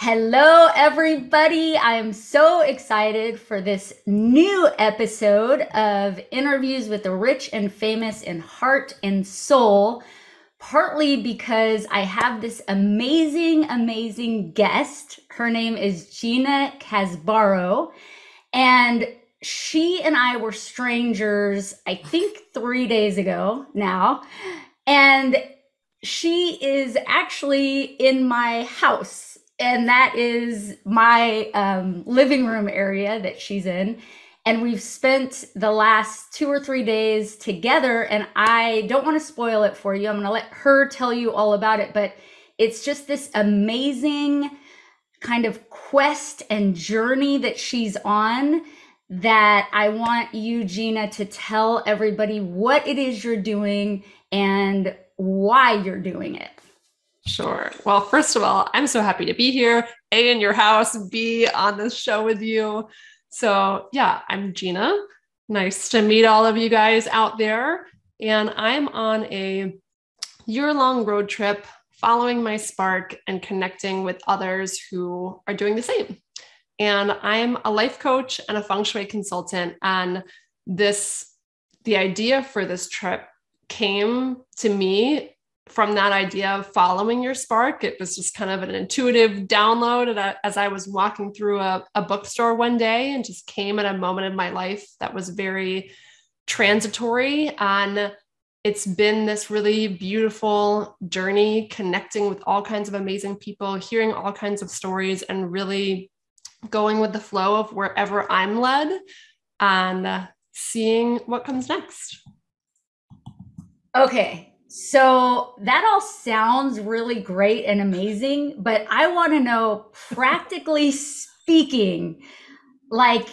Hello, everybody. I am so excited for this new episode of Interviews with the Rich and Famous in Heart and Soul, partly because I have this amazing guest. Her name is Gina Casbarro, and she and I were strangers, I think 3 days ago now. And she is actually in my house, and that is my living room area that she's in. And we've spent the last 2 or 3 days together, and I don't want to spoil it for you. I'm going to let her tell you all about it, but it's just this amazing kind of quest and journey that she's on that I want you, Gina, to tell everybody what it is you're doing and why you're doing it. Sure. Well, first of all, I'm so happy to be here, A, in your house, B, on this show with you. So, yeah, I'm Gina. Nice to meet all of you guys out there. And I'm on a year-long road trip following my spark and connecting with others who are doing the same. And I'm a life coach and a Feng Shui consultant. And the idea for this trip came to me from that idea of following your spark. It was just kind of an intuitive download as I was walking through a bookstore one day, and just came at a moment in my life that was very transitory. And it's been this really beautiful journey, connecting with all kinds of amazing people, hearing all kinds of stories, and really going with the flow of wherever I'm led, and seeing what comes next. Okay, so that all sounds really great and amazing, but I want to know, practically speaking, like,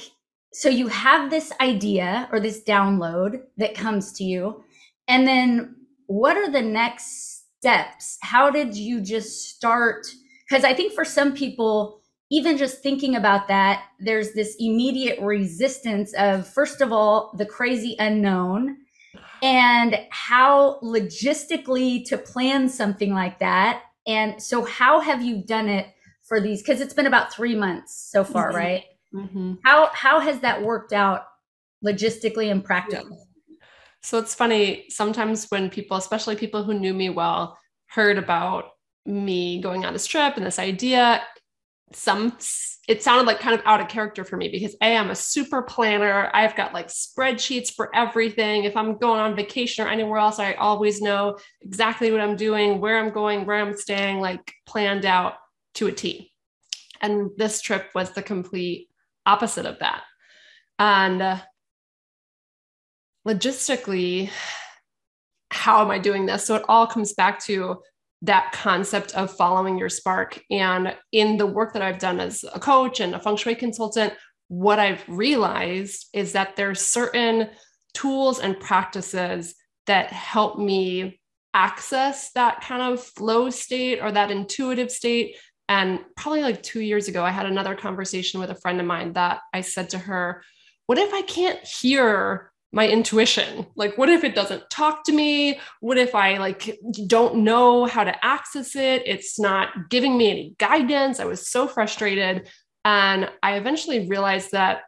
so you have this idea or this download that comes to you, and then what are the next steps? How did you just start? Because I think for some people, even just thinking about that, there's this immediate resistance of, first of all, the crazy unknown, and how logistically to plan something like that. And so, how have you done it for these? Because it's been about 3 months so far, right? Mm-hmm. How has that worked out logistically and Yeah. practically? So it's funny, sometimes when people, especially people who knew me well, heard about me going on this trip and this idea, it sounded like kind of out of character for me, because I'm a super planner. I've got like spreadsheets for everything. If I'm going on vacation or anywhere else, I always know exactly what I'm doing, where I'm going, where I'm staying, like planned out to a T. And this trip was the complete opposite of that. And logistically, how am I doing this? So it all comes back to that concept of following your spark. And in the work that I've done as a coach and a Feng Shui consultant, what I've realized is that there's certain tools and practices that help me access that kind of flow state or that intuitive state. And probably like 2 years ago, I had another conversation with a friend of mine that I said to her, what if I can't hear my intuition? Like, what if it doesn't talk to me? What if I like don't know how to access it? It's not giving me any guidance. I was so frustrated. And I eventually realized that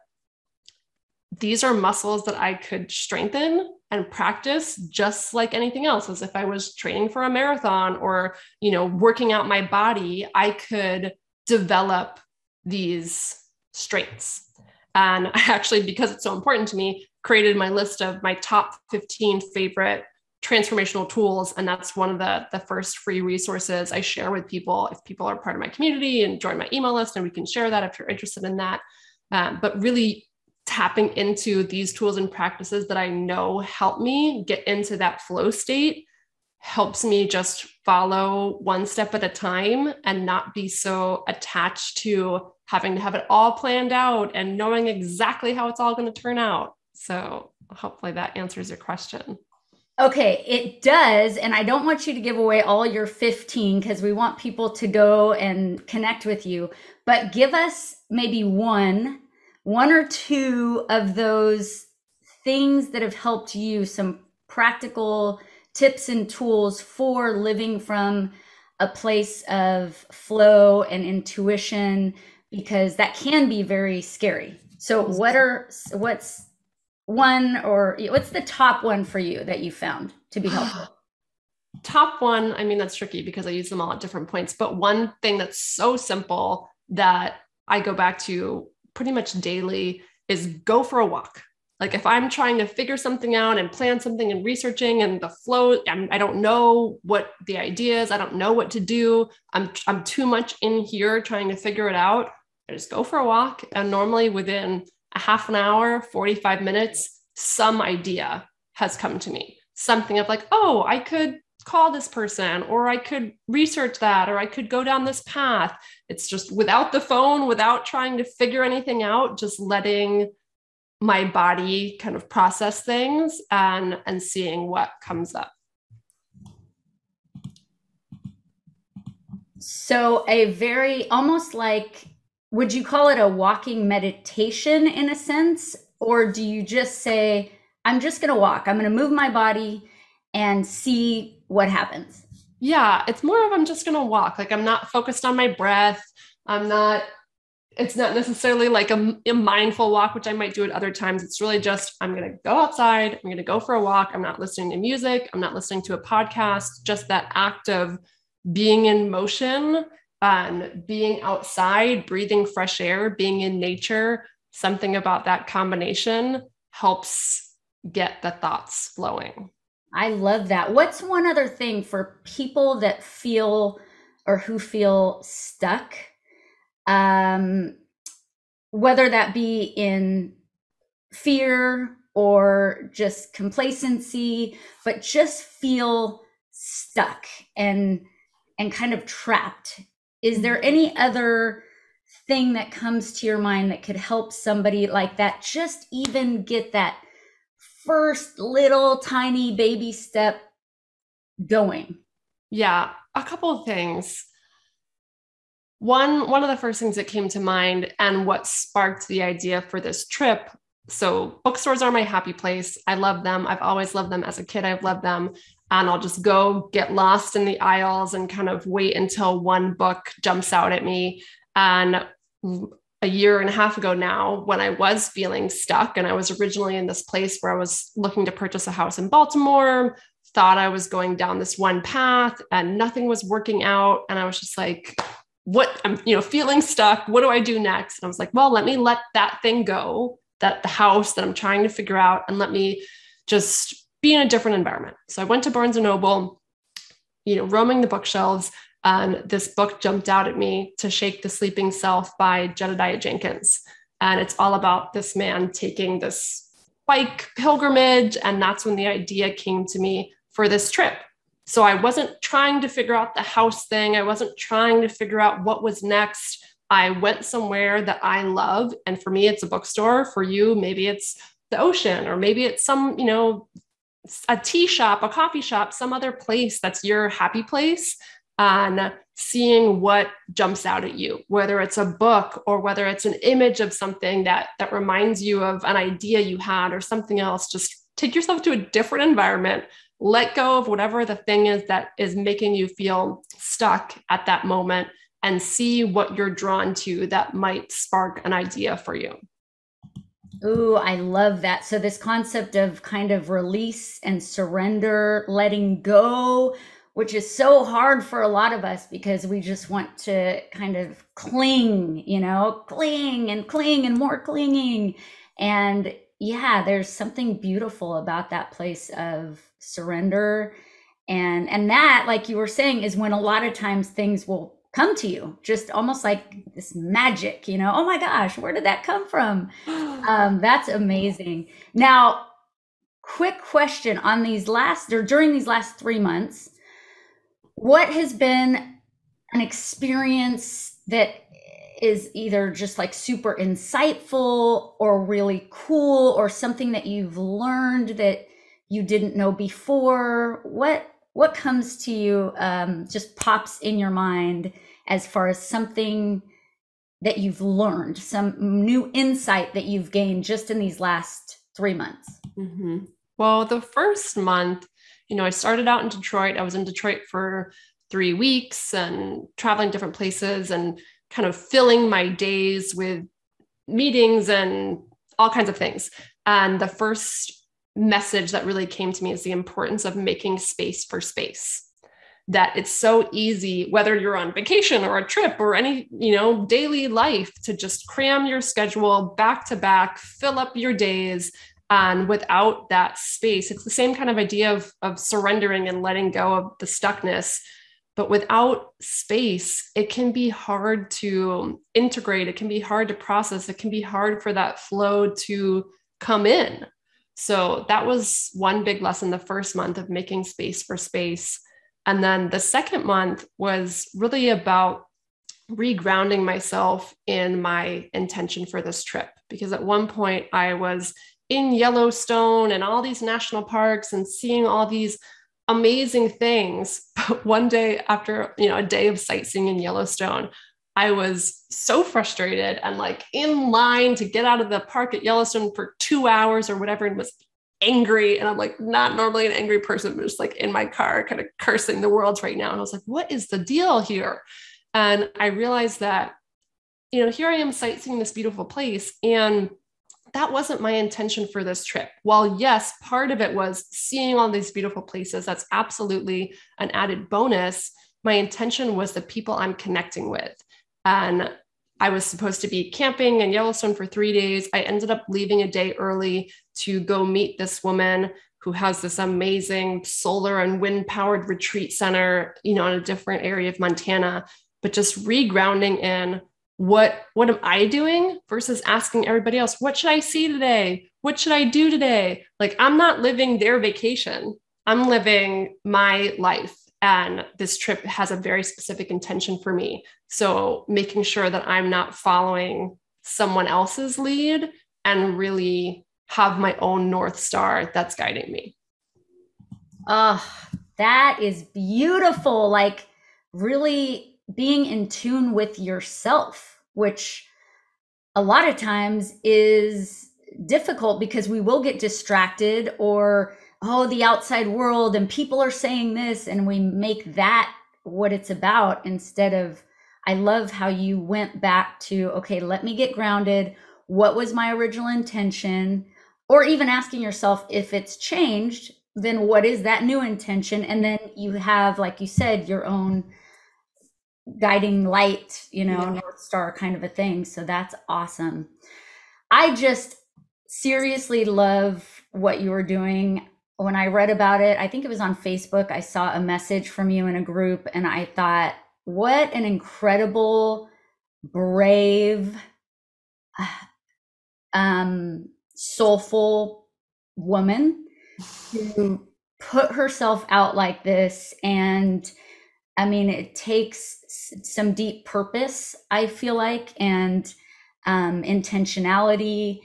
these are muscles that I could strengthen and practice just like anything else. As if I was training for a marathon or, working out my body, I could develop these strengths. And I actually, because it's so important to me, created my list of my top 15 favorite transformational tools. And that's one of the first free resources I share with people if people are part of my community and join my email list, and we can share that if you're interested in that. But really tapping into these tools and practices that I know help me get into that flow state helps me just follow one step at a time and not be so attached to having to have it all planned out and knowing exactly how it's all going to turn out. So hopefully that answers your question. Okay, it does. And I don't want you to give away all your 15 because we want people to go and connect with you. But give us maybe one or two of those things that have helped you, some practical tips and tools for living from a place of flow and intuition, because that can be very scary. So what's what's the top one for you that you found to be helpful? Top one, I mean, that's tricky because I use them all at different points, but one thing that's so simple that I go back to pretty much daily is go for a walk. Like if I'm trying to figure something out and plan something and researching and the flow, I don't know what the idea is. I don't know what to do. I'm too much in here trying to figure it out. I just go for a walk. And normally within a half an hour, 45 minutes, some idea has come to me. Something of like, oh, I could call this person, or I could research that, or I could go down this path. It's just without the phone, without trying to figure anything out, just letting my body kind of process things and seeing what comes up. So a very almost like, would you call it a walking meditation in a sense? Or do you just say, I'm just going to walk, I'm going to move my body and see what happens? Yeah, it's more of I'm just going to walk. Like I'm not focused on my breath. It's not necessarily like a mindful walk, which I might do at other times. It's really just, I'm going to go outside. I'm going to go for a walk. I'm not listening to music. I'm not listening to a podcast. Just that act of being in motion and being outside, breathing fresh air, being in nature. Something about that combination helps get the thoughts flowing. I love that. What's one other thing for people that feel or who feel stuck? Whether that be in fear or just complacency, but just feel stuck and kind of trapped. Is there any other thing that comes to your mind that could help somebody like that just even get that first little tiny baby step going? Yeah, a couple of things. One of the first things that came to mind and what sparked the idea for this trip. So bookstores are my happy place. I love them. I've always loved them. As a kid, I've loved them. And I'll just go get lost in the aisles and kind of wait until one book jumps out at me. And a year and a half ago now, when I was feeling stuck, and I was originally in this place where I was looking to purchase a house in Baltimore, thought I was going down this one path and nothing was working out. And I was just like, what I'm, feeling stuck. What do I do next? And I was like, well, let me let that thing go, that the house that I'm trying to figure out, and let me just be in a different environment. So I went to Barnes and Noble, roaming the bookshelves, and this book jumped out at me, To Shake the Sleeping Self by Jedediah Jenkins. And it's all about this man taking this bike pilgrimage. And that's when the idea came to me for this trip. So I wasn't trying to figure out the house thing. I wasn't trying to figure out what was next. I went somewhere that I love. And for me, it's a bookstore. For you, maybe it's the ocean, or maybe it's some, a tea shop, a coffee shop, some other place that's your happy place. And seeing what jumps out at you, whether it's a book or whether it's an image of something that reminds you of an idea you had or something else. Just take yourself to a different environment, let go of whatever the thing is that is making you feel stuck at that moment, and see what you're drawn to that might spark an idea for you. Ooh, I love that. So this concept of kind of release and surrender, letting go, which is so hard for a lot of us because we just want to kind of cling, cling and more clinging. And yeah, there's something beautiful about that place of surrender. And that, like you were saying, is when a lot of times things will come to you, just almost like this magic, oh my gosh, where did that come from? That's amazing. Now, quick question on during these last 3 months, what has been an experience that is either just like super insightful or really cool, or something that you've learned that you didn't know before? What comes to you, just pops in your mind as far as something that you've learned, some new insight that you've gained just in these last 3 months? Mm-hmm. Well, the first month, I started out in Detroit. I was in Detroit for 3 weeks and traveling different places and kind of filling my days with meetings and all kinds of things. And the first message that really came to me is the importance of making space for space. That it's so easy, whether you're on vacation or a trip or any, daily life, to just cram your schedule back to back, fill up your days. And without that space, it's the same kind of idea of surrendering and letting go of the stuckness. But without space, it can be hard to integrate. It can be hard to process. It can be hard for that flow to come in. So that was one big lesson the first month, of making space for space. And then the second month was really about regrounding myself in my intention for this trip. Because at one point I was in Yellowstone and all these national parks and seeing all these amazing things. But one day after, a day of sightseeing in Yellowstone, I was so frustrated and like in line to get out of the park at Yellowstone for 2 hours or whatever, and was angry. And I'm like, not normally an angry person, but just like in my car, kind of cursing the world right now. And I was like, what is the deal here? And I realized that, here I am sightseeing this beautiful place, and that wasn't my intention for this trip. While yes, part of it was seeing all these beautiful places. That's absolutely an added bonus. My intention was the people I'm connecting with. And I was supposed to be camping in Yellowstone for 3 days. I ended up leaving a day early to go meet this woman who has this amazing solar and wind powered retreat center, in a different area of Montana, but just regrounding in what am I doing versus asking everybody else, what should I see today? What should I do today? Like, I'm not living their vacation. I'm living my life. And this trip has a very specific intention for me. So making sure that I'm not following someone else's lead and really have my own North Star that's guiding me. Oh, that is beautiful. Like, really being in tune with yourself, which a lot of times is difficult because we will get distracted, or the outside world and people are saying this, and we make that what it's about, instead of, I love how you went back to, okay, let me get grounded. What was my original intention? Or even asking yourself, if it's changed, then what is that new intention? And then you have, like you said, your own guiding light, North Star kind of a thing. So that's awesome. I just seriously love what you were doing. When I read about it, I think it was on Facebook, I saw a message from you in a group, and I thought, what an incredible, brave, soulful woman to put herself out like this. And I mean, it takes some deep purpose, I feel like, and intentionality,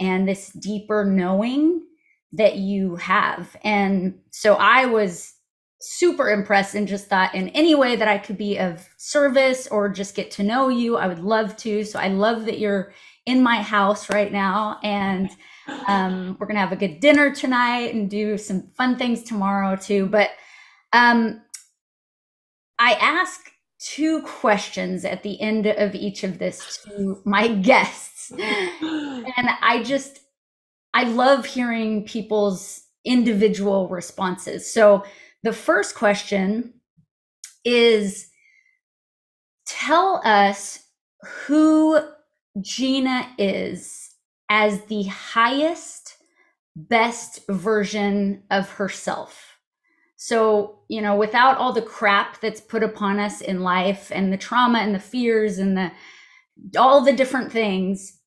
and this deeper knowing that you have. And so I was super impressed and just thought, in any way that I could be of service or just get to know you, I would love to. So I love that you're in my house right now, and we're gonna have a good dinner tonight and do some fun things tomorrow too. But I ask 2 questions at the end of each of this to my guests, and I love hearing people's individual responses. So the first question is, tell us who Gina is as the highest, best version of herself. So, without all the crap that's put upon us in life, and the trauma and the fears and all the different things,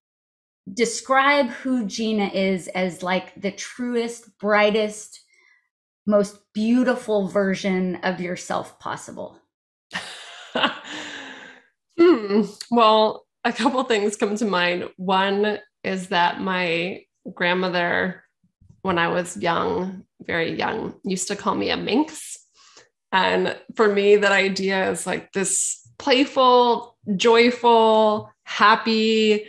describe who Gina is as like the truest, brightest, most beautiful version of yourself possible. Well, a couple things come to mind. One is that my grandmother, when I was young, very young, used to call me a minx. And for me, that idea is like this playful, joyful, happy,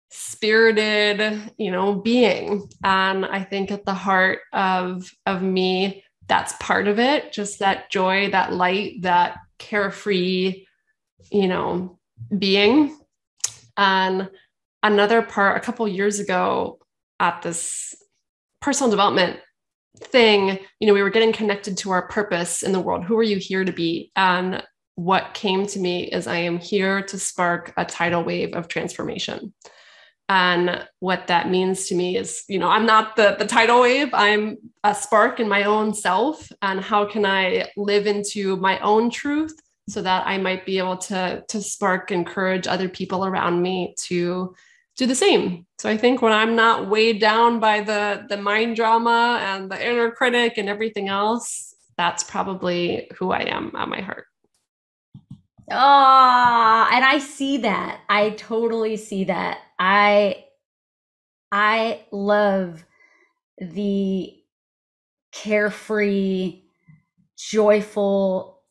spirited, being. And I think at the heart of me that's part of it. Just that joy, that light, that carefree, being. And another part, a couple years ago at this personal development thing, we were getting connected to our purpose in the world. Who are you here to be? And what came to me is I am here to spark a tidal wave of transformation. And what that means to me is, I'm not the tidal wave, I'm a spark in my own self. And how can I live into my own truth so that I might be able to spark, encourage other people around me to do the same. So I think when I'm not weighed down by the mind drama and the inner critic and everything else, that's probably who I am at my heart. Oh, and I see that. I totally see that. I love the carefree, joyful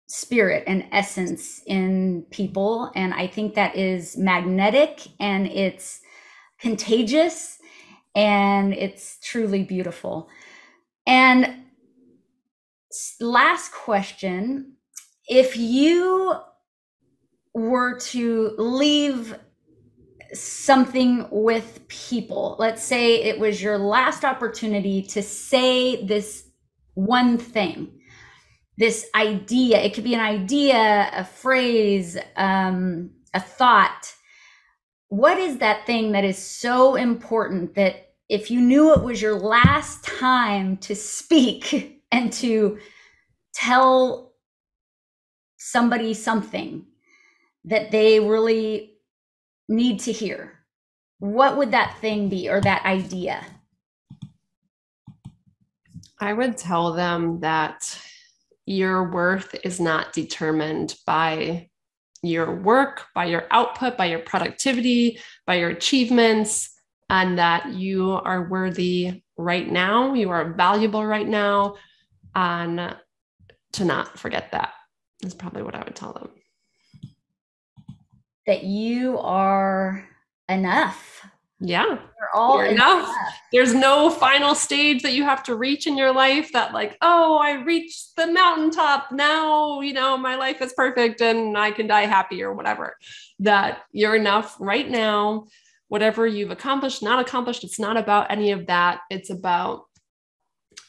spirit and essence in people. And I think that is magnetic and it's contagious and it's truly beautiful. And last question, if you were to leave something with people, let's say it was your last opportunity to say this one thing, this idea, it could be an idea, a phrase, a thought. What is that thing that is so important that if you knew it was your last time to speak and to tell somebody something that they really need to hear, what would that thing be, or that idea? I would tell them that your worth is not determined by your work, by your output, by your productivity, by your achievements, and that you are worthy right now. You are valuable right now. And to not forget that is probably what I would tell them. That you are enough. Yeah. You're all enough. There's no final stage that you have to reach in your life that I reached the mountaintop. Now, my life is perfect and I can die happy or whatever. That you're enough right now. Whatever you've accomplished, not accomplished, it's not about any of that. It's about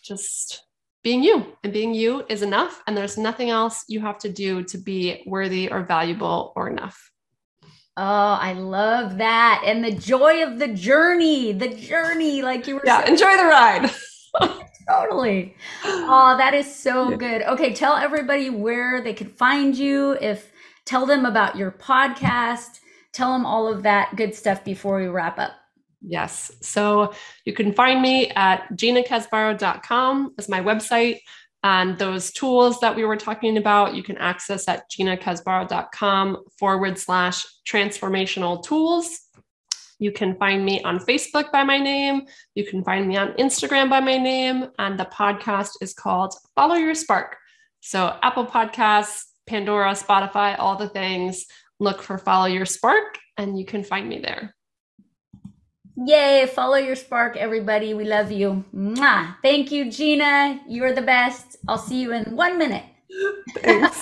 just being you, and being you is enough. And there's nothing else you have to do to be worthy or valuable or enough. Oh, I love that. And the joy of the journey, like you were saying. Enjoy the ride. Totally. Oh, that is so good. Okay. Tell everybody where they can find you. Tell them about your podcast, tell them all of that good stuff before we wrap up. Yes. So you can find me at ginacasbarro.com as my website. And those tools that we were talking about, you can access at ginacasbarro.com/transformational tools. You can find me on Facebook by my name. You can find me on Instagram by my name. And the podcast is called Follow Your Spark. So Apple Podcasts, Pandora, Spotify, all the things. Look for Follow Your Spark and you can find me there. Yay, follow your spark, everybody. We love you. Mwah. Thank you, Gina. You're the best. I'll see you in 1 minute. Thanks.